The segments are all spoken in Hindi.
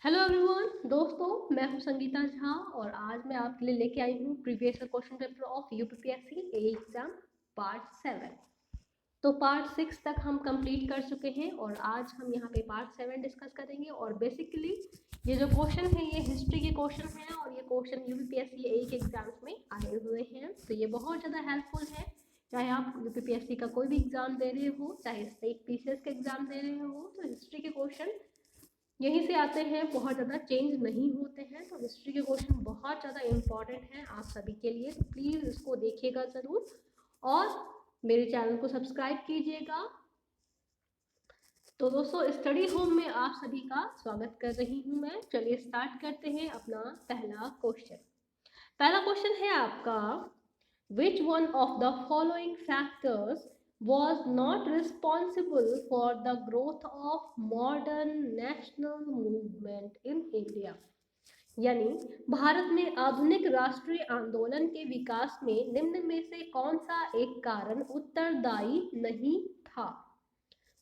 हेलो एवरीवन दोस्तों, मैं हूं संगीता झा और आज मैं आपके लिए लेके आई हूं previous question paper of UPPSC exam part 7। तो पार्ट 6 तक हम कंप्लीट कर चुके हैं और आज हम यहाँ पे पार्ट 7 डिस्कस करेंगे। और बेसिकली ये जो क्वेश्चन है ये हिस्ट्री के क्वेश्चन है और ये क्वेश्चन यूपीपीएससी एक एग्जाम्स में आए हुए हैं। तो ये बहुत ज़्यादा हेल्पफुल है, चाहे आप यूपीपीएससी का कोई भी एग्जाम दे रहे हो, चाहे स्टेट पीसीएस का एग्जाम दे रहे हो, तो हिस्ट्री के क्वेश्चन यहीं से आते हैं, बहुत ज़्यादा चेंज नहीं होते हैं। तो हिस्ट्री के क्वेश्चन बहुत ज़्यादा इम्पॉर्टेंट हैं आप सभी के लिए, तो प्लीज़ इसको देखिएगा ज़रूर और मेरे चैनल को सब्सक्राइब कीजिएगा। तो दोस्तों, स्टडी होम में आप सभी का स्वागत कर रही हूँ मैं। चलिए स्टार्ट करते हैं अपना पहला क्वेश्चन। पहला क्वेश्चन है आपका, which one of the following factors was not responsible for the growth of modern national movement in India। यानी भारत में आधुनिक राष्ट्रीय आंदोलन के विकास में निम्न में से कौन सा एक कारण उत्तरदायी नहीं था।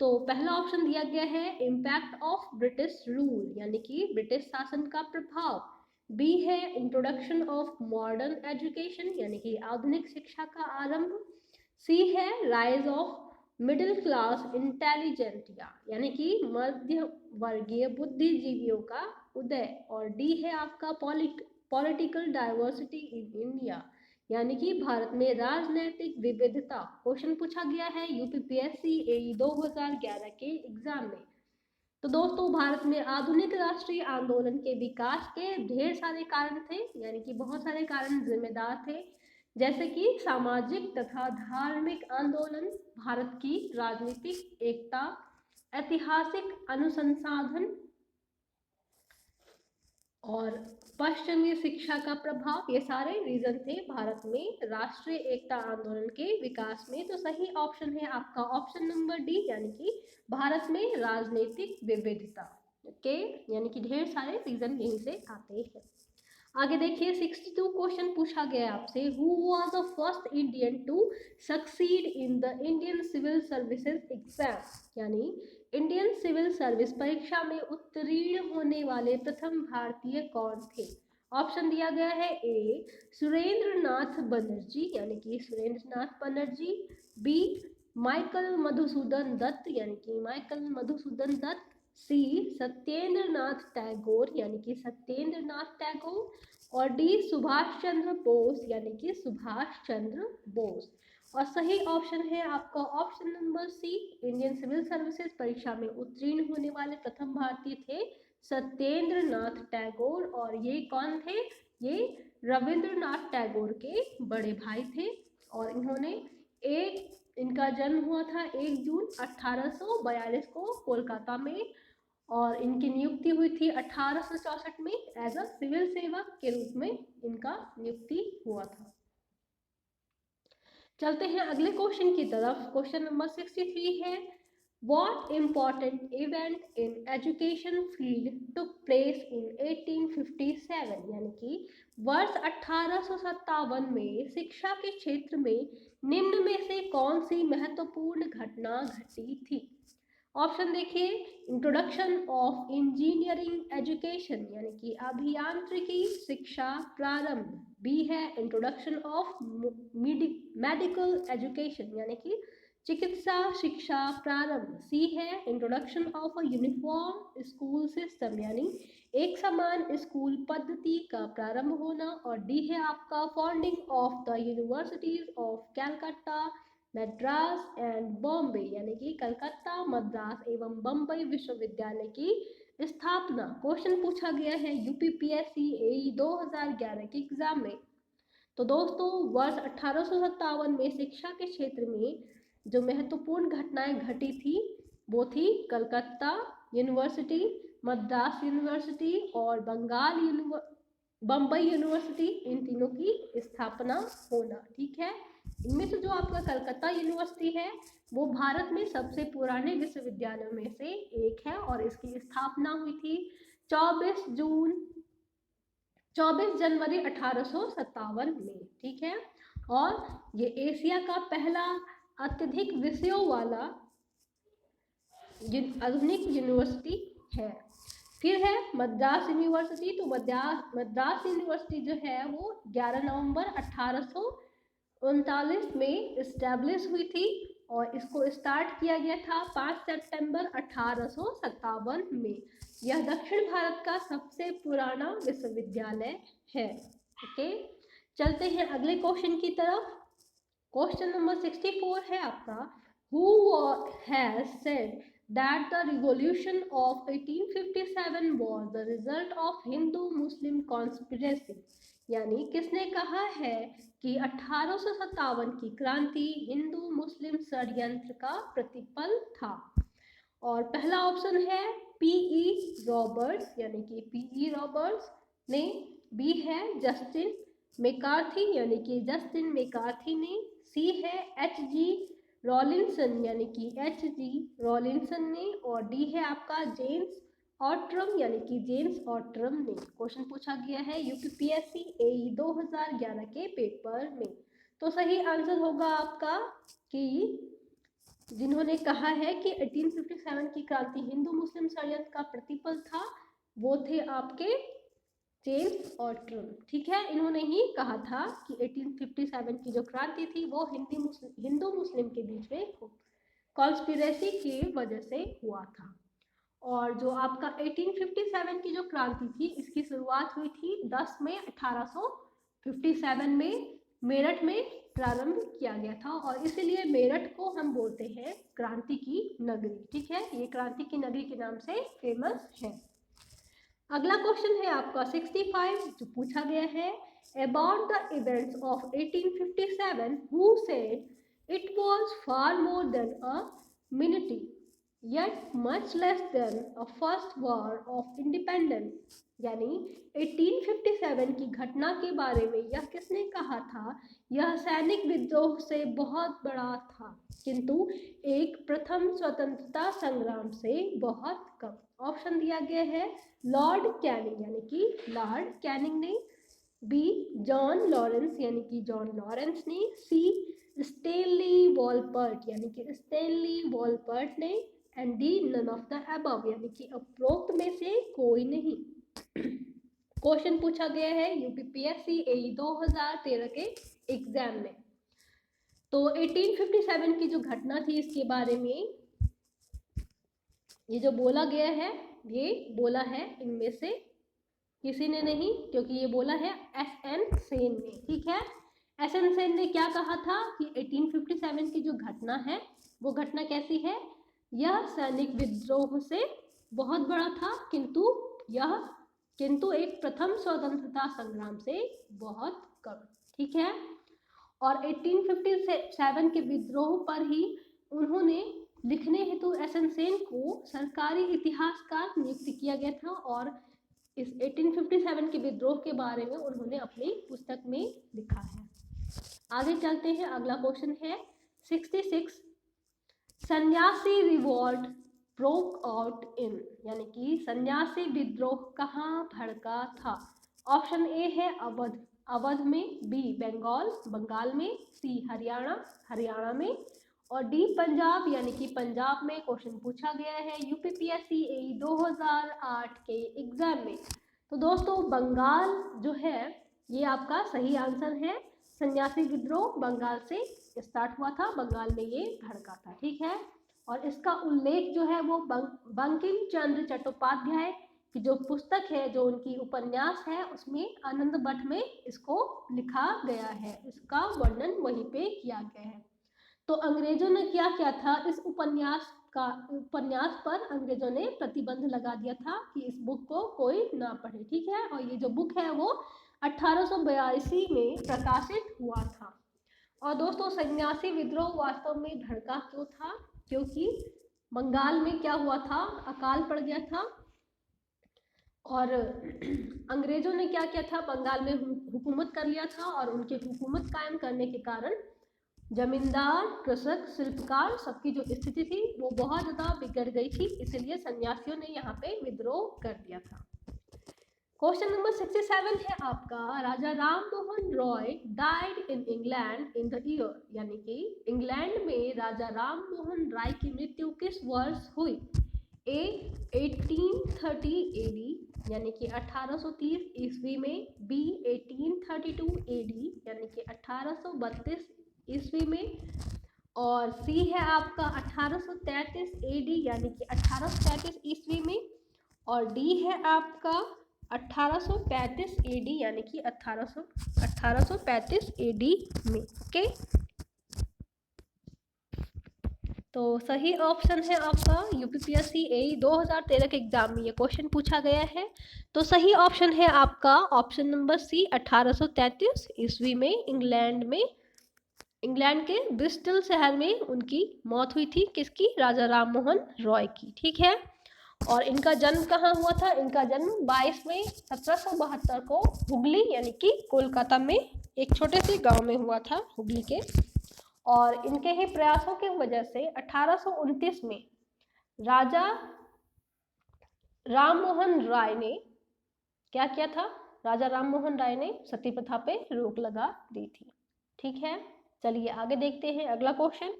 तो पहला ऑप्शन दिया गया है इम्पैक्ट ऑफ ब्रिटिश रूल, यानी कि ब्रिटिश शासन का प्रभाव। बी है इंट्रोडक्शन ऑफ मॉडर्न एजुकेशन, यानी कि आधुनिक शिक्षा का आरंभ। सी है राइज ऑफ मिडिल क्लास इंटेलिजेंटिया, यानी कि मध्य वर्गीय बुद्धिजीवियों का उदय। और डी है आपका पॉलिटिकल डाइवर्सिटी इन इंडिया, यानी कि भारत में राजनीतिक विविधता। क्वेश्चन पूछा गया है यूपीपीएससी एई 2011 के एग्जाम में। तो दोस्तों, भारत में आधुनिक राष्ट्रीय आंदोलन के विकास के ढेर सारे कारण थे, यानी कि बहुत सारे कारण जिम्मेदार थे, जैसे कि सामाजिक तथा धार्मिक आंदोलन, भारत की राजनीतिक एकता, ऐतिहासिक अनुसंधान और पश्चिमी शिक्षा का प्रभाव। ये सारे रीजन थे भारत में राष्ट्रीय एकता आंदोलन के विकास में। तो सही ऑप्शन है आपका ऑप्शन नंबर डी, यानी कि भारत में राजनीतिक विविधता। ओके, यानी कि ढेर सारे रीजन यहीं से आते हैं। आगे देखिए 62 क्वेश्चन पूछा गया आपसे, who was the first Indian to succeed in the Indian civil services exam, यानी इंडियन सिविल सर्विस परीक्षा में उत्तीर्ण होने वाले प्रथम भारतीय कौन थे। ऑप्शन दिया गया है ए सुरेंद्र नाथ बनर्जी, यानी कि सुरेंद्र नाथ बनर्जी। बी माइकल मधुसूदन दत्त, यानी कि माइकल मधुसूदन दत्त। सी सत्येंद्र नाथ टैगोर, यानी कि सत्येंद्र नाथ टैगोर। और डी सुभाष चंद्र बोस, यानी कि सुभाष चंद्र बोस। और सही ऑप्शन है आपका option number C, Indian civil services परीक्षा में उत्तीर्ण होने वाले प्रथम भारतीय थे सत्येंद्र नाथ टैगोर। और ये कौन थे, ये रविंद्रनाथ टैगोर के बड़े भाई थे। और इन्होंने इनका जन्म हुआ था 1 जून 1842 को कोलकाता में, और इनकी नियुक्ति हुई थी 1864 में एज अ सिविल सेवक के रूप में इनका नियुक्ति हुआ था। चलते हैं अगले क्वेश्चन की तरफ। क्वेश्चन नंबर 63 है, What important event in education field took place in 1857, यानी कि वर्ष 1857 में शिक्षा के क्षेत्र में निम्न में से कौन सी महत्वपूर्ण घटना घटी थी। ऑप्शन देखिए, इंट्रोडक्शन ऑफ इंजीनियरिंग एजुकेशन, यानी कि अभियांत्रिकी शिक्षा प्रारंभ। बी है इंट्रोडक्शन ऑफ मेडिकल एजुकेशन, यानी कि चिकित्सा शिक्षा प्रारंभ। सी है introduction of a uniform school system, यानी एक समान स्कूल पद्धति का प्रारंभ होना। और डी है आपका founding of the universities of Calcutta Madras and Bombay, यानी कि कलकत्ता, मद्रास एवं बम्बई विश्वविद्यालय की स्थापना। क्वेश्चन पूछा गया है यूपीपीएससी एई 2011 के एग्जाम में। तो दोस्तों, वर्ष 1857 में शिक्षा के क्षेत्र में जो महत्वपूर्ण घटनाएं घटी थी वो थी कलकत्ता यूनिवर्सिटी, मद्रास यूनिवर्सिटी और बम्बई यूनिवर्सिटी, इन तीनों की स्थापना होना। ठीक है, इनमें से जो आपका कलकत्ता यूनिवर्सिटी है वो भारत में सबसे पुराने विश्वविद्यालयों में से एक है और इसकी स्थापना हुई थी 24 जनवरी 1857 में। ठीक है, और ये एशिया का पहला अत्यधिक विषयों वाला आधुनिक यूनिवर्सिटी है। फिर है मद्रास यूनिवर्सिटी। तो मद्रास यूनिवर्सिटी जो है वो 11 नवंबर 1839 में इस्टेब्लिश हुई थी और इसको स्टार्ट किया गया था 5 सितंबर 1857 में। यह दक्षिण भारत का सबसे पुराना विश्वविद्यालय है। ओके, चलते हैं अगले क्वेश्चन की तरफ। क्वेश्चन नंबर 64 है आपका, who has said that the revolution of 1857 was the result of Hindu-Muslim conspiracy। यानी किसने कहा है कि 1857 की क्रांति हिंदू मुस्लिम षड्यंत्र का प्रतिफल था। और पहला ऑप्शन है पीई रॉबर्ट्स, यानी कि पीई रॉबर्ट्स ने। बी है जस्टिन मैकार्थी, यानी कि जस्टिन मैकार्थी ने। सी है एच जी रॉलिंसन, यानी कि एच जी रॉलिंसन ने। और डी है आपका जेम्स ऑट्रम, यानी कि जेम्स ऑट्रम ने। क्वेश्चन पूछा गया है यूपीपीएससी एई 2011 के पेपर में। तो सही आंसर होगा आपका कि जिन्होंने कहा है कि 1857 की क्रांति हिंदू मुस्लिम षड्यंत्र का प्रतिफल था, वो थे आपके जेम्स ऑट्रम। ठीक है, इन्होंने ही कहा था कि 1857 की जो क्रांति थी वो हिंदू मुस्लिम के बीच में कॉन्स्पिरेसी की वजह से हुआ था। और जो आपका 1857 की जो क्रांति थी इसकी शुरुआत हुई थी 10 मई 1857 में मेरठ में प्रारंभ किया गया था और इसीलिए मेरठ को हम बोलते हैं क्रांति की नगरी। ठीक है, ये क्रांति की नगरी के नाम से फेमस है। अगला क्वेश्चन है आपका 65 जो पूछा गया है, about the events of 1857 who said it was far more than a mutiny yet much less than a first war of independence। यानी 1857 की घटना के बारे में यह किसने कहा था, यह सैनिक विद्रोह से बहुत बड़ा था किंतु एक प्रथम स्वतंत्रता संग्राम से बहुत कम। ऑप्शन दिया गया है लॉर्ड कैनिंग, यानी कि लॉर्ड कैनिंग ने। बी जॉन लॉरेंस, यानी कि जॉन लॉरेंस ने। सी स्टेनली वॉलपर्ट, यानी कि स्टेनली वॉलपर्ट ने। And the none of the above, यानी कि उपरोक्त में से कोई नहीं। क्वेश्चन पूछा गया है यूपीपीएससी एई 2013 के एग्जाम में। तो 1857 की जो घटना थी इसके बारे में ये जो बोला गया है, ये बोला है इनमें से किसी ने नहीं, क्योंकि ये बोला है एस.एन. सेन ने। ठीक है, एस.एन. सेन ने क्या कहा था कि 1857 की जो घटना है वो घटना कैसी है, यह सैनिक विद्रोह से बहुत बड़ा था किंतु एक प्रथम स्वतंत्रता संग्राम से बहुत कम। ठीक है, और 1857 के विद्रोह पर ही उन्होंने लिखने हेतु एस.एन. सेन को सरकारी इतिहासकार नियुक्त किया गया था और इस 1857 के विद्रोह के बारे में उन्होंने अपनी पुस्तक में लिखा है। आगे चलते हैं, अगला क्वेश्चन है 66, सन्यासी रिवॉल्ट ब्रोक आउट इन, यानी कि सन्यासी विद्रोह कहाँ भड़का था। ऑप्शन ए है अवध में। बी बंगाल में। सी हरियाणा में। और डी पंजाब, यानी कि पंजाब में। क्वेश्चन पूछा गया है यूपीपीएससी एई 2008 के एग्जाम में। तो दोस्तों बंगाल जो है ये आपका सही आंसर है। सन्यासी विद्रोह बंगाल से स्टार्ट हुआ था, बंगाल में ये भड़का था। ठीक है, और इसका उल्लेख जो है वो बंकिम चंद्र चट्टोपाध्याय की जो पुस्तक है, जो उनकी उपन्यास है, उसमें आनंद भट्ट में इसको लिखा गया है, इसका वर्णन वहीं पे किया गया है। तो अंग्रेजों ने क्या किया था, इस उपन्यास पर अंग्रेजों ने प्रतिबंध लगा दिया था कि इस बुक को कोई ना पढ़े। ठीक है, और ये जो बुक है वो 1882 में प्रकाशित हुआ था। और दोस्तों सन्यासी विद्रोह वास्तव में भड़का क्यों था, क्योंकि बंगाल में क्या हुआ था, अकाल पड़ गया था और अंग्रेजों ने क्या किया था, बंगाल में हुकूमत कर लिया था और उनकी हुकूमत कायम करने के कारण जमींदार, कृषक, शिल्पकार सबकी जो स्थिति थी वो बहुत ज़्यादा बिगड़ गई थी, इसलिए सन्यासियों ने यहाँ पे विद्रोह कर दिया था। क्वेश्चन नंबर 67 है आपका, Raja Ram Mohan Roy died in England in the year, यानी कि इंग्लैंड में राजा राम मोहन राय की मृत्यु किस वर्ष हुई। ए 1830 AD यानी कि 1830 ईस्वी में, बी 1832 AD यानी कि 1832 ईस्वी में, और सी है आपका 1833 AD यानी कि 1833 ईस्वी में, और डी है आपका 1835 AD यानी कि 1835 AD में। ओके, तो सही ऑप्शन है आपका यूपीपीएससी एई 2013 के एग्जाम में ये क्वेश्चन पूछा गया है। तो सही ऑप्शन है आपका ऑप्शन नंबर सी 1833 ईस्वी में इंग्लैंड के ब्रिस्टल शहर में उनकी मौत हुई थी। किसकी? राजा राम मोहन रॉय की। ठीक है, और इनका जन्म कहाँ हुआ था? इनका जन्म 22 मई 1772 को हुगली यानी कि कोलकाता में एक छोटे से गांव में हुआ था, हुगली के। और इनके ही प्रयासों की वजह से 1829 में राजा राम मोहन राय ने क्या किया था? राजा राम मोहन राय ने सती प्रथा पे रोक लगा दी थी। ठीक है, चलिए आगे देखते हैं अगला क्वेश्चन।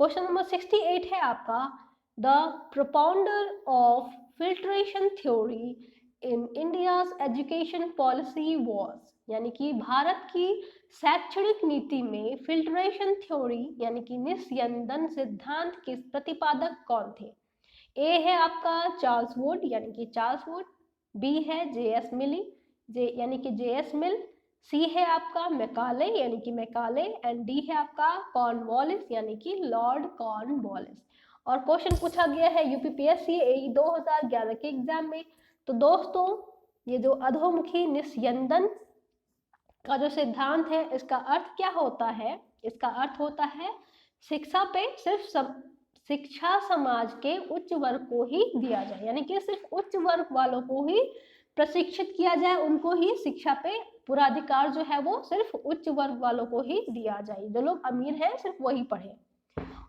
क्वेश्चन नंबर 68 है आपका, the propounder of filtration theory in India's education policy was, यानी कि भारत की शैक्षणिक नीति में फिल्ट्रेशन थ्योरी यानी कि निस्यंदन सिद्धांत के प्रतिपादक कौन थे? ए है आपका चार्ल्स वुड यानी कि चार्ल्स वुड, बी है जे.एस. मिली यानी कि जे.एस. मिल, सी है आपका मैकाले यानी कि मैकाले, एंड डी है आपका कॉर्नवालिस यानी कि लॉर्ड कॉर्नवालिस। और क्वेश्चन पूछा गया है यूपीपीएससी एई 2011 के एग्जाम में। तो दोस्तों, ये जो अधोमुखी निस्यंदन का जो सिद्धांत है, इसका अर्थ क्या होता है? इसका अर्थ होता है शिक्षा पे सिर्फ शिक्षा समाज के उच्च वर्ग को ही दिया जाए, यानी कि सिर्फ उच्च वर्ग वालों को ही प्रशिक्षित किया जाए, उनको ही शिक्षा पे पूरा अधिकार जो है वो सिर्फ उच्च वर्ग वालों को ही दिया जाए, जो लोग अमीर हैं सिर्फ वही पढ़े।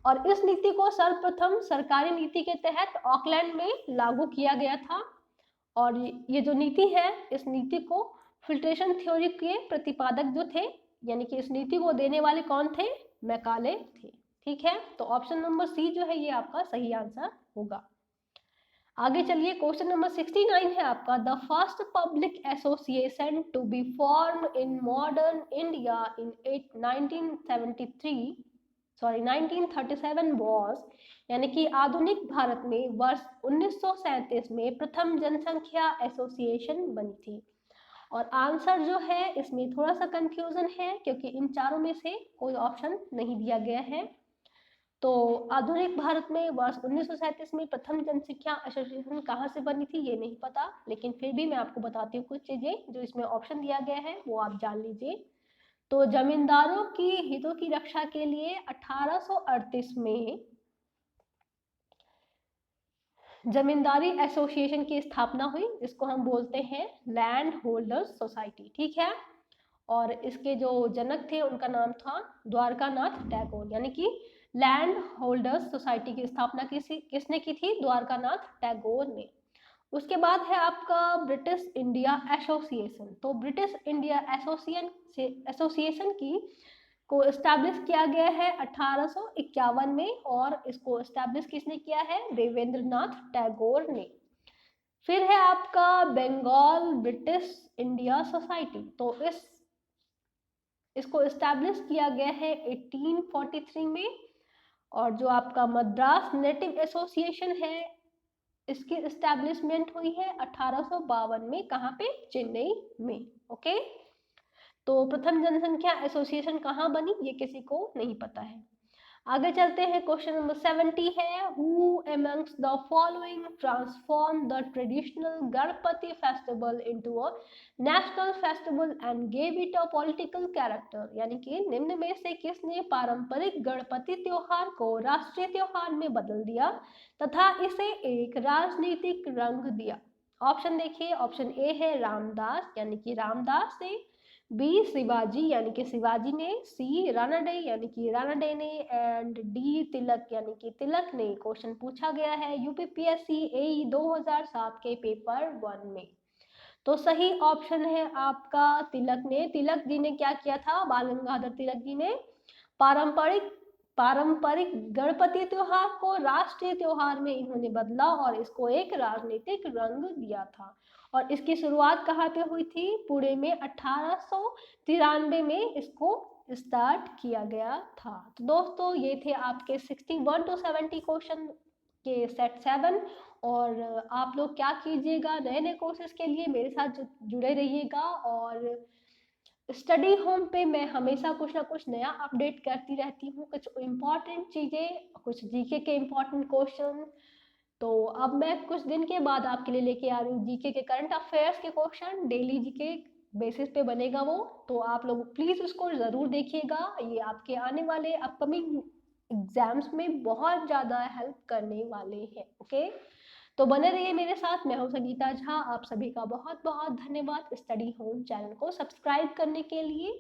और इस नीति को सर्वप्रथम सरकारी नीति के तहत ऑकलैंड में लागू किया गया था। और ये जो नीति है, इस नीति को फिल्ट्रेशन थ्योरी के प्रतिपादक जो थे, यानी कि इस नीति को देने वाले कौन थे? मैकाले थे। ठीक है, तो ऑप्शन नंबर सी जो है ये आपका सही आंसर होगा। आगे चलिए, क्वेश्चन नंबर 69 है आपका, the first public association to be form in modern India in 1937 was, यानी कि आधुनिक भारत में वर्ष 1937 में प्रथम जनसंख्या एसोसिएशन बनी थी। और आंसर जो है इसमें थोड़ा सा कंफ्यूजन है, क्योंकि इन चारों में से कोई ऑप्शन नहीं दिया गया है। तो आधुनिक भारत में वर्ष 1937 में प्रथम जनसंख्या एसोसिएशन कहाँ से बनी थी ये नहीं पता, लेकिन फिर भी मैं आपको बताती हूँ कुछ चीजें जो इसमें ऑप्शन दिया गया है वो आप जान लीजिए। तो जमींदारों की हितों की रक्षा के लिए 1838 में जमींदारी एसोसिएशन की स्थापना हुई, जिसको हम बोलते हैं लैंड होल्डर्स सोसाइटी। ठीक है, और इसके जो जनक थे उनका नाम था द्वारकानाथ टैगोर, यानी कि लैंड होल्डर्स सोसाइटी की स्थापना किसने की थी? द्वारकानाथ टैगोर ने। उसके बाद है आपका ब्रिटिश इंडिया एसोसिएशन। तो ब्रिटिश इंडिया एसोसिएशन की को एस्टैब्लिश किया गया है 1851 में, और इसको एस्टैब्लिश किसने किया है? देवेंद्रनाथ टैगोर ने। फिर है आपका बंगाल ब्रिटिश इंडिया सोसाइटी। तो इसको एस्टैब्लिश किया गया है 1843 में। और जो आपका मद्रास नेटिव एसोसिएशन है, इसकी एस्टैब्लिशमेंट हुई है 1852 में। कहाँ पे? चेन्नई में। ओके, तो प्रथम जनसंख्या एसोसिएशन कहाँ बनी ये किसी को नहीं पता है। आगे चलते हैं, क्वेश्चन नंबर 70 है, who amongst the following transform the traditional Ganpati festival into a national festival and gave it a political character, यानी कि निम्न में से किसने पारंपरिक गणपति त्योहार को राष्ट्रीय त्योहार में बदल दिया तथा इसे एक राजनीतिक रंग दिया? ऑप्शन देखिए, ऑप्शन ए है रामदास यानी कि रामदास ने, बी शिवाजी यानी कि शिवाजी ने, सी रानाडे यानी कि रानाडे ने, एंड डी तिलक यानी कि तिलक ने। क्वेश्चन पूछा गया है यूपीपीएससी एई 2007 के पेपर 1 में। तो सही ऑप्शन है आपका तिलक ने। तिलक जी ने क्या किया था? बाल गंगाधर तिलक जी ने पारंपरिक पारंपरिक गणपति त्योहार को राष्ट्रीय त्योहार में इन्होंने बदला और इसको एक राजनीतिक रंग दिया था। और इसकी शुरुआत कहाँ पे हुई थी? पुणे में 1893 में इसको स्टार्ट किया गया था। तो दोस्तों ये थे आपके 61 to 70 क्वेश्चन के सेट 7। और आप लोग क्या कीजिएगा, नए नए कोर्सेज के लिए मेरे साथ जुड़े रहिएगा। और स्टडी होम पे मैं हमेशा कुछ ना कुछ नया अपडेट करती रहती हूँ, कुछ इम्पॉर्टेंट चीज़ें, कुछ जीके के इम्पॉर्टेंट क्वेश्चन। तो अब मैं कुछ दिन के बाद आपके लिए लेके आ रही हूँ जीके के करंट अफेयर्स के क्वेश्चन, डेली जीके बेसिस पे बनेगा वो। तो आप लोग प्लीज़ उसको ज़रूर देखिएगा, ये आपके आने वाले अपकमिंग एग्जाम्स में बहुत ज़्यादा हेल्प करने वाले हैं। ओके, तो बने रहिए मेरे साथ। मैं हूं संगीता झा। आप सभी का बहुत बहुत धन्यवाद स्टडी होम चैनल को सब्सक्राइब करने के लिए।